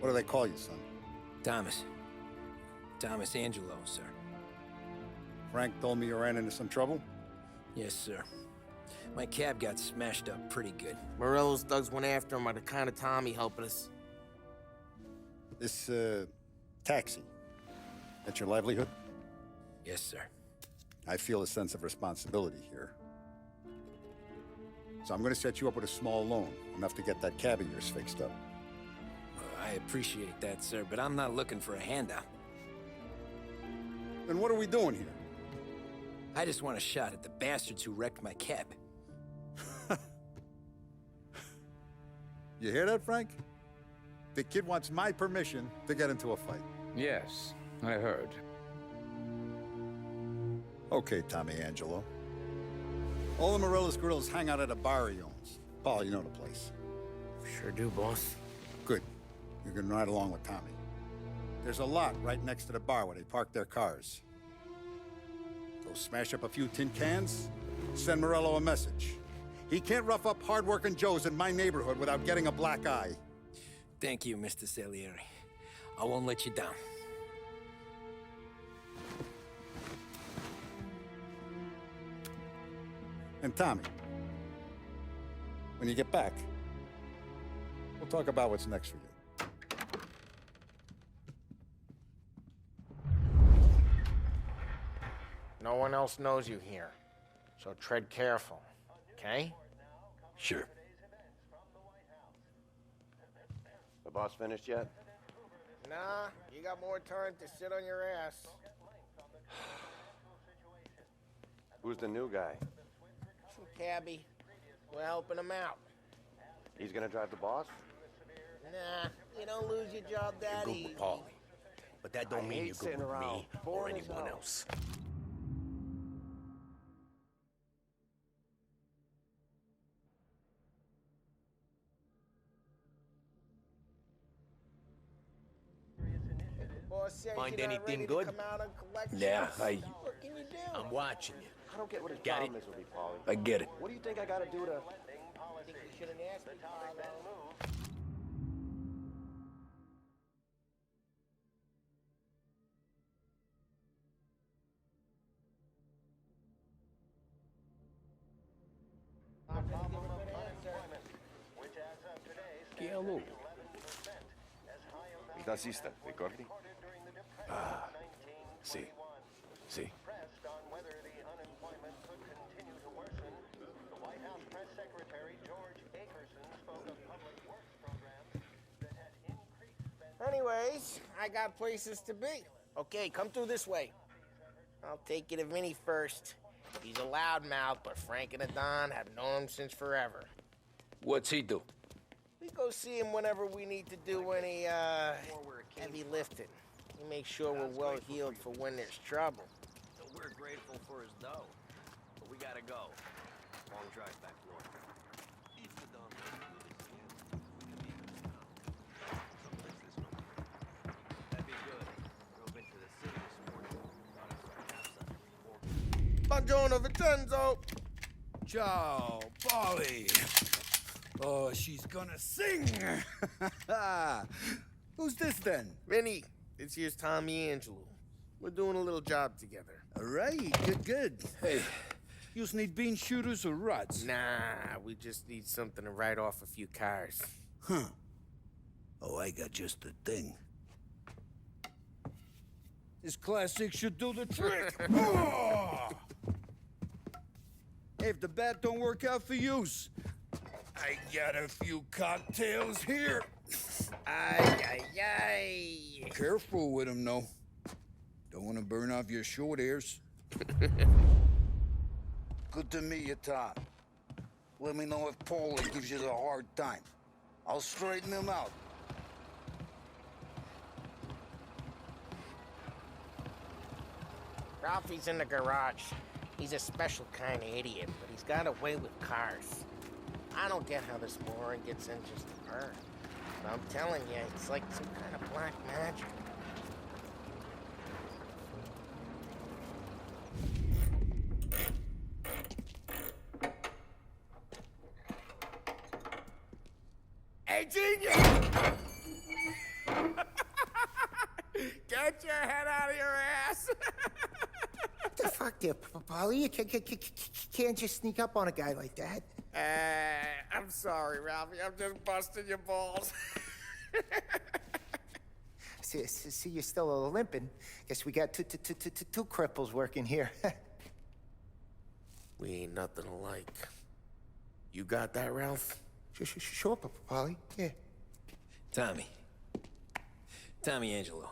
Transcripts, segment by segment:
What do they call you, son? Thomas. Thomas Angelo, sir. Frank told me you ran into some trouble? Yes, sir. My cab got smashed up pretty good. Morello's thugs went after him by the kind of Tommy helping us. This, taxi. That's your livelihood? Yes, sir. I feel a sense of responsibility here. So I'm gonna set you up with a small loan, enough to get that cab of yours fixed up. I appreciate that, sir, but I'm not looking for a handout. Then what are we doing here? I just want a shot at the bastards who wrecked my cab. You hear that, Frank? The kid wants my permission to get into a fight. Yes, I heard. Okay, Tommy Angelo. All the Morello's grills hang out at a bar he owns. Paul, you know the place. Sure do, boss. Good. You can ride along with Tommy. There's a lot right next to the bar where they park their cars. Go smash up a few tin cans, send Morello a message. He can't rough up hard-working Joes in my neighborhood without getting a black eye. Thank you, Mr. Salieri. I won't let you down. And Tommy, when you get back, we'll talk about what's next for you. No one else knows you here, so tread careful, okay? Sure. The boss finished yet? Nah, you got more time to sit on your ass. Who's the new guy? Some cabbie. We're helping him out. He's gonna drive the boss? Nah, you don't lose your job that Good easy. with Paulie. But that don't I mean hate you're good sitting with around, me or boring as anyone hell. else. Boss says Find you're not anything ready good? to come out and collect Yeah, checks. What can you do? I'm watching you. I don't get what his Got problem it. is with me, Paulie. I get it. What do you think I gotta do to... I think you shouldn't ask me, Paolo. Che è lui? Il tassista, ricordi? Ah, sì, sì. Anyways, I got places to be. Okay, come through this way. I'll take you to Vinny first. He's a loudmouth, but Frank and the Don have known him since forever. What's he do? We go see him whenever we need to do any, heavy lifting. He makes sure we're well healed for when there's trouble. So we're grateful for his dough, but we gotta go. Long drive back north. If the Don doesn't do this again, we can meet him in town. Someplace this way. That'd be good. Drove into the city this morning. Thought I saw cops out there with Buongiorno, Vincenzo! Ciao, Polly. Oh, she's gonna sing. Who's this then? Vinny, this here's Tommy Angelo. We're doing a little job together. All right, good. Hey, you need bean shooters or rods? Nah, we just need something to write off a few cars. Huh. Oh, I got just the thing. This classic should do the trick. Oh! Hey, if the bat don't work out for use, I got a few cocktails here. Ay, ay, ay. Careful with them, though. Don't want to burn off your short hairs. Good to meet you, Tom. Let me know if Paulie gives you a hard time. I'll straighten him out. Ralphie's in the garage. He's a special kind of idiot, but he's got a way with cars. I don't get how this moron gets in just to burn. But I'm telling you, it's like some kind of black magic. Hey, genius! Get your head out of your ass! What the fuck there, Polly? You can't just sneak up on a guy like that. I'm sorry, Ralphie. I'm just busting your balls. See, you're still limping. Guess we got two cripples working here. We ain't nothing alike. You got that, Ralph? Sure, Polly. Yeah. Tommy. Tommy Angelo.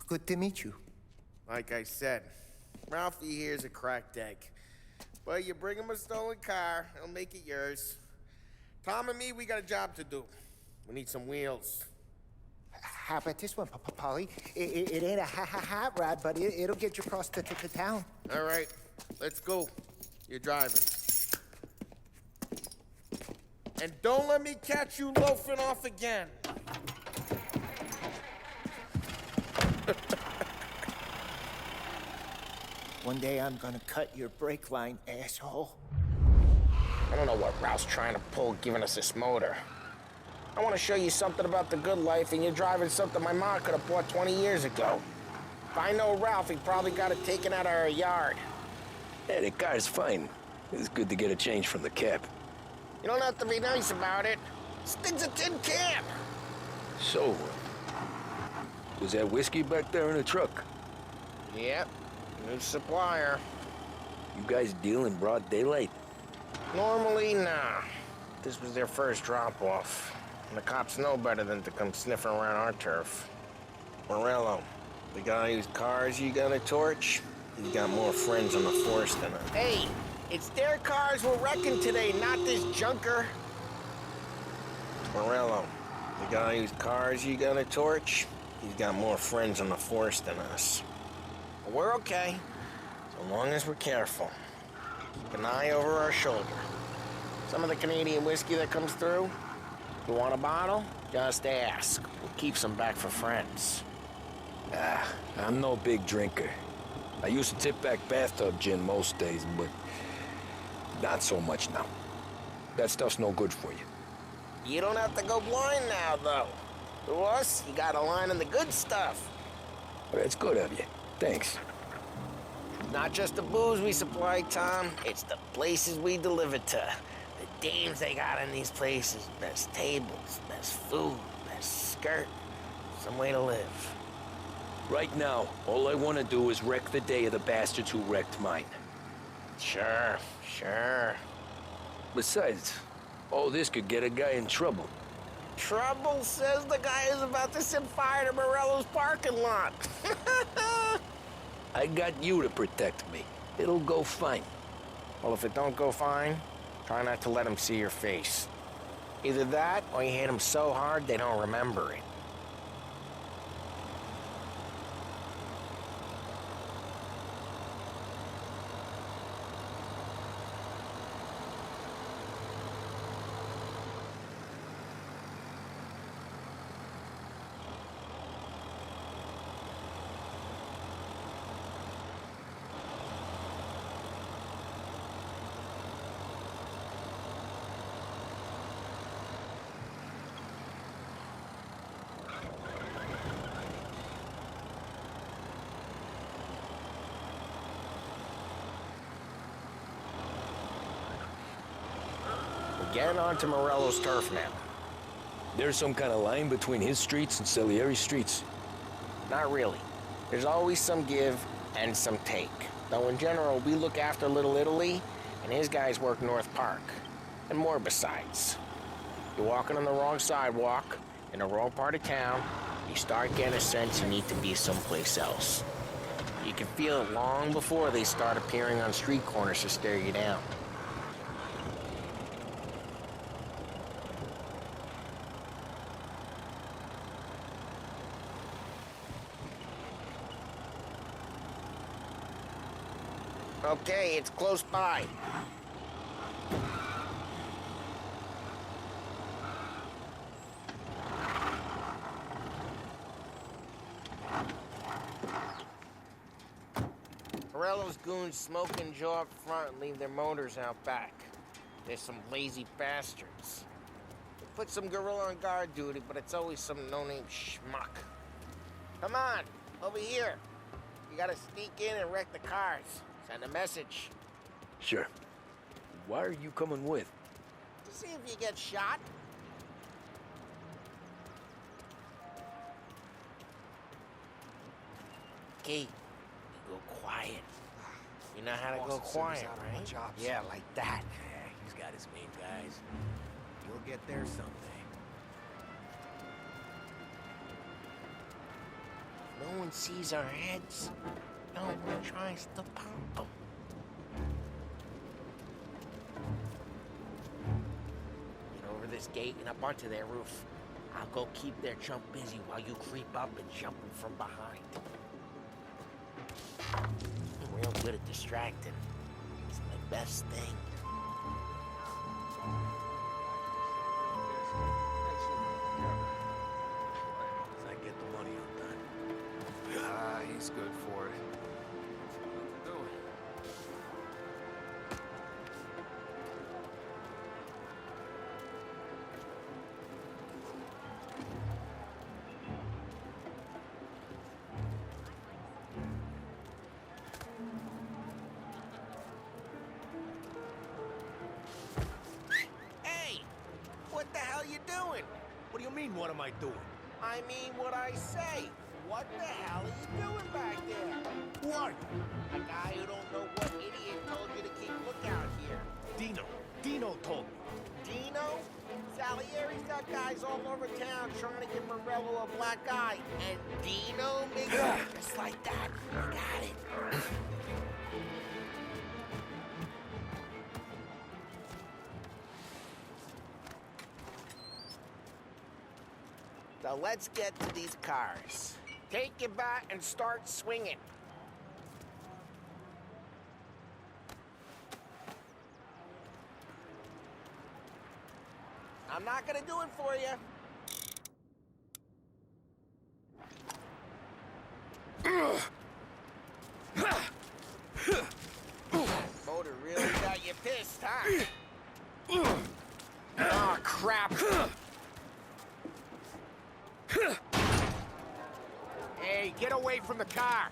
Good to meet you. Like I said, Ralphie here's a cracked egg. But you bring him a stolen car, he'll make it yours. Tom and me, we got a job to do. We need some wheels. How about this one, Polly? It ain't a hot rod, but it'll get you across to town. All right, let's go. You're driving. And don't let me catch you loafing off again. One day I'm gonna cut your brake line, asshole. I don't know what Ralph's trying to pull giving us this motor. I want to show you something about the good life, and you're driving something my mom could have bought 20 years ago. If I know Ralph, he probably got it taken out of our yard. Yeah, the car's fine. It's good to get a change from the cab. You don't have to be nice about it. This thing's a tin can. So, was that whiskey back there in the truck? Yep, new supplier. You guys deal in broad daylight? Normally, nah. This was their first drop-off. And the cops know better than to come sniffing around our turf. Morello, the guy whose cars you got a torch, he's got more friends on the force than us. Hey, it's their cars we're wrecking today, not this junker. Morello, the guy whose cars you got a torch, he's got more friends on the force than us. But we're okay, so long as we're careful. Keep an eye over our shoulder. Some of the Canadian whiskey that comes through, you want a bottle? Just ask. We'll keep some back for friends. I'm no big drinker. I used to tip back bathtub gin most days, but not so much now. That stuff's no good for you. You don't have to go blind now, though. To us, you got a line on the good stuff. But it's good of you. Thanks. Not just the booze we supply, Tom. It's the places we deliver to. The dames they got in these places. Best tables, best food, best skirt. Some way to live. Right now, all I want to do is wreck the day of the bastards who wrecked mine. Sure. Besides, all this could get a guy in trouble. Trouble says the guy is about to set fire to Morello's parking lot. I got you to protect me. It'll go fine. Well, if it don't go fine, try not to let them see your face. Either that, or you hit them so hard they don't remember it. Getting onto Morello's turf now. There's some kind of line between his streets and Salieri's streets. Not really. There's always some give and some take. Though in general, we look after Little Italy, and his guys work North Park. And more besides. You're walking on the wrong sidewalk, in the wrong part of town, you start getting a sense you need to be someplace else. You can feel it long before they start appearing on street corners to stare you down. Okay, it's close by. Morello's goons smoke and jaw up front and leave their motors out back. They're some lazy bastards. They put some gorilla on guard duty, but it's always some no-name schmuck. Come on, Over here. You gotta sneak in and wreck the cars. Send a message. Sure. Why are you coming with? To see if you get shot. Key, you go quiet. You know how to go quiet, right? Yeah, like that. Yeah, he's got his main guys. You'll get there someday. No one sees our heads. No one tries to pop them. Get over this gate and up onto their roof. I'll go keep their chump busy while you creep up and jump him from behind. I'm real good at distracting. It's my best thing. As I get the money on time. Ah, he's good for it. Do it. Hey! What the hell you doing? What do you mean, what am I doing? I mean what I say. What the hell are you doing back there? What? A guy who don't know what idiot told you to keep lookout here. Dino told me. Dino? Salieri's got guys all over town trying to give Morello a black eye. And Dino makes it just like that. You got it. So let's get to these cars. Take your bat and start swinging. I'm not gonna do it for you. Motor really got you pissed, huh? Oh, crap. Hey, get away from the car!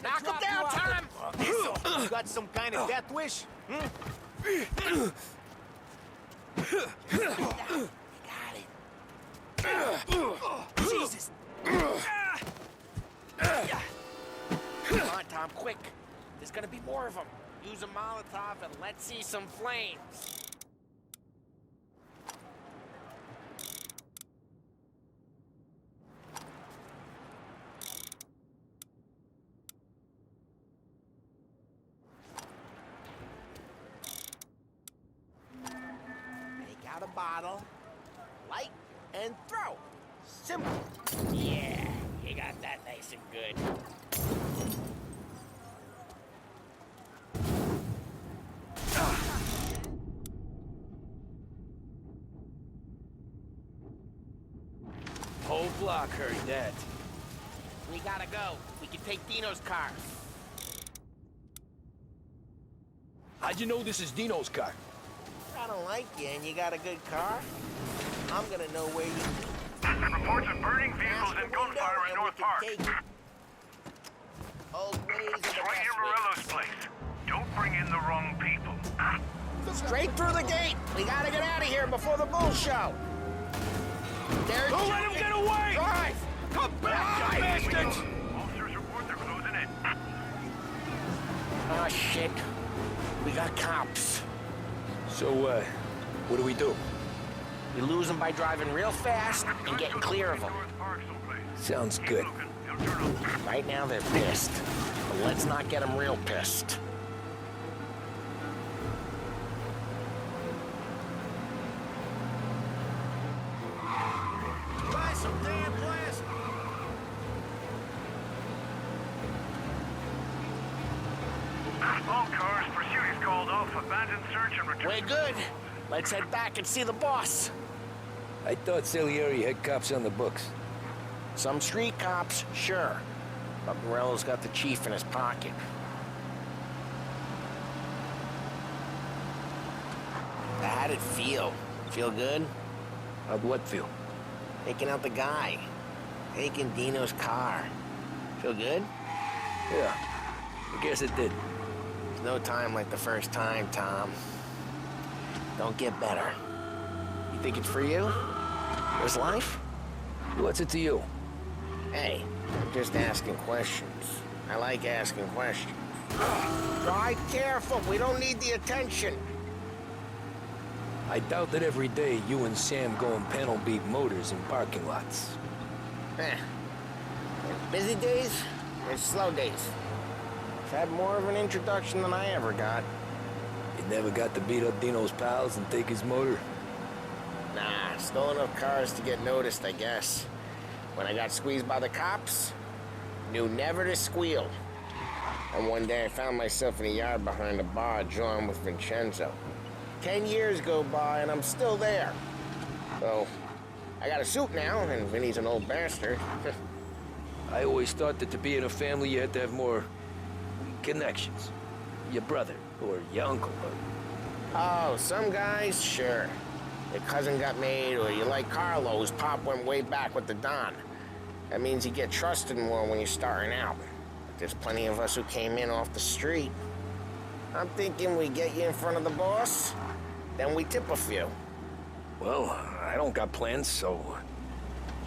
Knock him down, Tom! You got some kind of death wish? Hmm? You got it. Jesus! Come on, Tom, quick. There's gonna be more of them. Use a Molotov and let's see some flames. Take out a bottle, light, and throw. Simple. Yeah, you got that nice and good. Whole block heard that. We gotta go. We can take Dino's car. How'd you know this is Dino's car? I don't like you and you got a good car. I'm gonna know where you... Reports of burning vehicles and gunfire in North Park. Old ways are the It's right best near Morello's place. Don't bring in the wrong people. ways. Straight through the gate. We gotta get out of here before the bull show. They're Don't let him get away! Drive! Come back, you bastards! Officers report they're closing in. Oh, shit. We got cops. So, what do we do? We lose them by driving real fast and getting clear of them. North Park someplace. Sounds good. Looking. They'll turn up. Right now, they're pissed. But let's not get them real pissed. Buy some damn glass! All cars, pursuit is called off. Abandoned search and return. We're good. Let's head back and see the boss. I thought Salieri had cops on the books. Some street cops, sure. But Morello's got the chief in his pocket. How'd it feel? Feel good? How'd what feel? Taking out the guy. Taking Dino's car. Feel good? Yeah, I guess it did. There's no time like the first time, Tom. Don't get better. You think it's for you? This life? What's it to you? Hey, I'm just asking questions. I like asking questions. Drive careful. We don't need the attention. I doubt that every day you and Sam go and panel beat motors in parking lots. There's busy days, there's slow days. I've had more of an introduction than I ever got. You never got to beat up Dino's pals and take his motor? Nah, stole enough cars to get noticed, I guess. When I got squeezed by the cops, knew never to squeal. And one day I found myself in a yard behind a bar drawing with Vincenzo. 10 years go by and I'm still there. So, I got a suit now, and Vinny's an old bastard. I always thought that to be in a family you had to have more connections. Your brother, or your uncle, or... Oh, some guys, sure. Your cousin got made, or you like Carlos, Pop went way back with the Don. That means you get trusted more when you're starting out. But there's plenty of us who came in off the street. I'm thinking we get you in front of the boss, then we tip a few. Well, I don't got plans, so...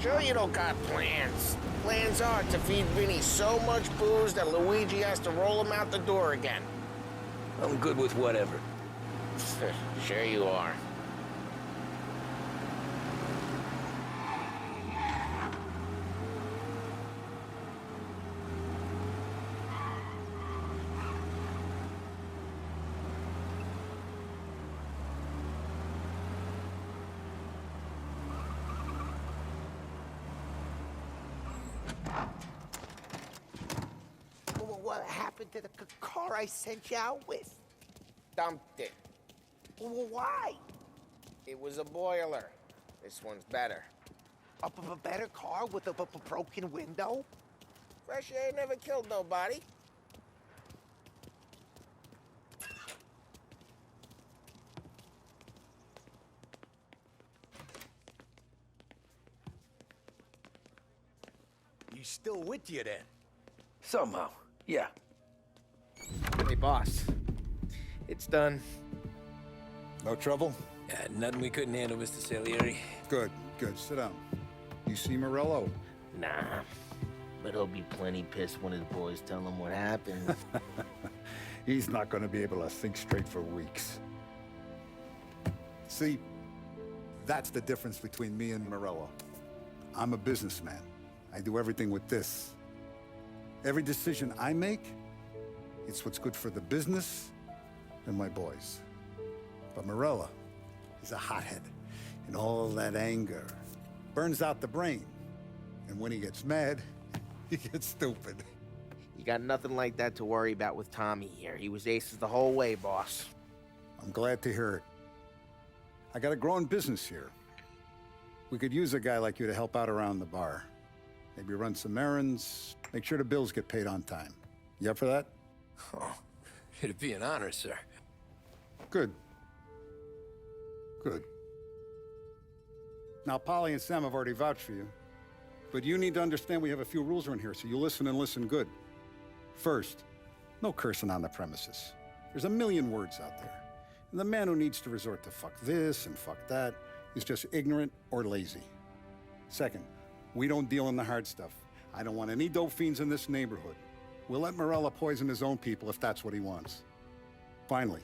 Sure you don't got plans. The plans are to feed Vinny so much booze that Luigi has to roll him out the door again. I'm good with whatever. Sure you are. What happened to the car I sent you out with? Dumped it. Why? It was a boiler. This one's better. A better car with a broken window? Fresh air never killed nobody. He's still with you then? Somehow, yeah. Hey, boss. It's done. No trouble? Nothing we couldn't handle, Mr. Salieri. Good, good. Sit down. You see Morello? Nah. But he'll be plenty pissed when his boys tell him what happened. He's not going to be able to think straight for weeks. See, that's the difference between me and Morello. I'm a businessman. I do everything with this. Every decision I make, it's what's good for the business and my boys. But Morello, he's a hothead. And all that anger burns out the brain. And when he gets mad, he gets stupid. You got nothing like that to worry about with Tommy here. He was aces the whole way, boss. I'm glad to hear it. I got a growing business here. We could use a guy like you to help out around the bar. Maybe run some errands, make sure the bills get paid on time. You up for that? Oh, it'd be an honor, sir. Good. Good. Now, Polly and Sam have already vouched for you. But you need to understand we have a few rules around here, so you listen and listen good. First, no cursing on the premises. There's a million words out there. And the man who needs to resort to fuck this and fuck that is just ignorant or lazy. Second, we don't deal in the hard stuff. I don't want any dope fiends in this neighborhood. We'll let Morella poison his own people if that's what he wants. Finally,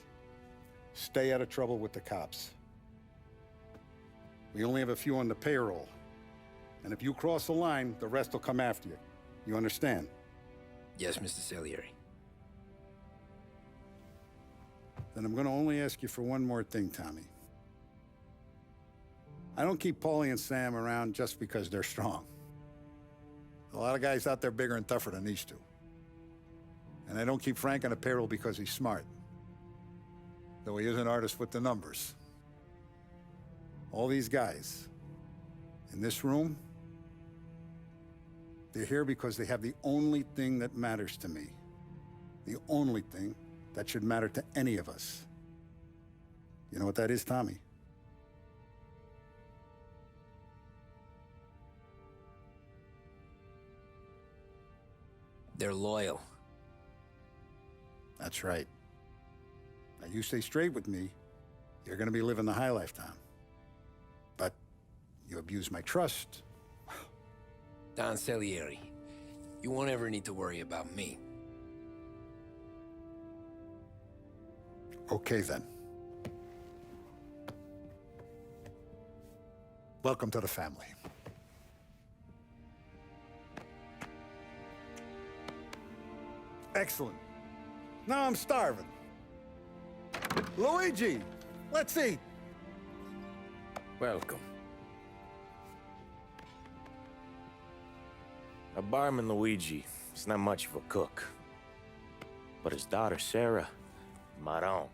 stay out of trouble with the cops. We only have a few on the payroll. And if you cross the line, the rest will come after you. You understand? Yes, Mr. Salieri. Then I'm gonna only ask you for one more thing, Tommy. I don't keep Paulie and Sam around just because they're strong. A lot of guys out there bigger and tougher than these two. And I don't keep Frank on the payroll because he's smart. Though he is an artist with the numbers. All these guys in this room, they're here because they have the only thing that matters to me. The only thing that should matter to any of us. You know what that is, Tommy? they're loyal. That's right. Now, you stay straight with me, you're gonna be living the high life, Tom. But you abuse my trust. Don Salieri, you won't ever need to worry about me. Okay, then. Welcome to the family. Excellent. Now I'm starving. Luigi, let's eat. Welcome. A barman Luigi is not much of a cook. But his daughter, Sarah, Maron,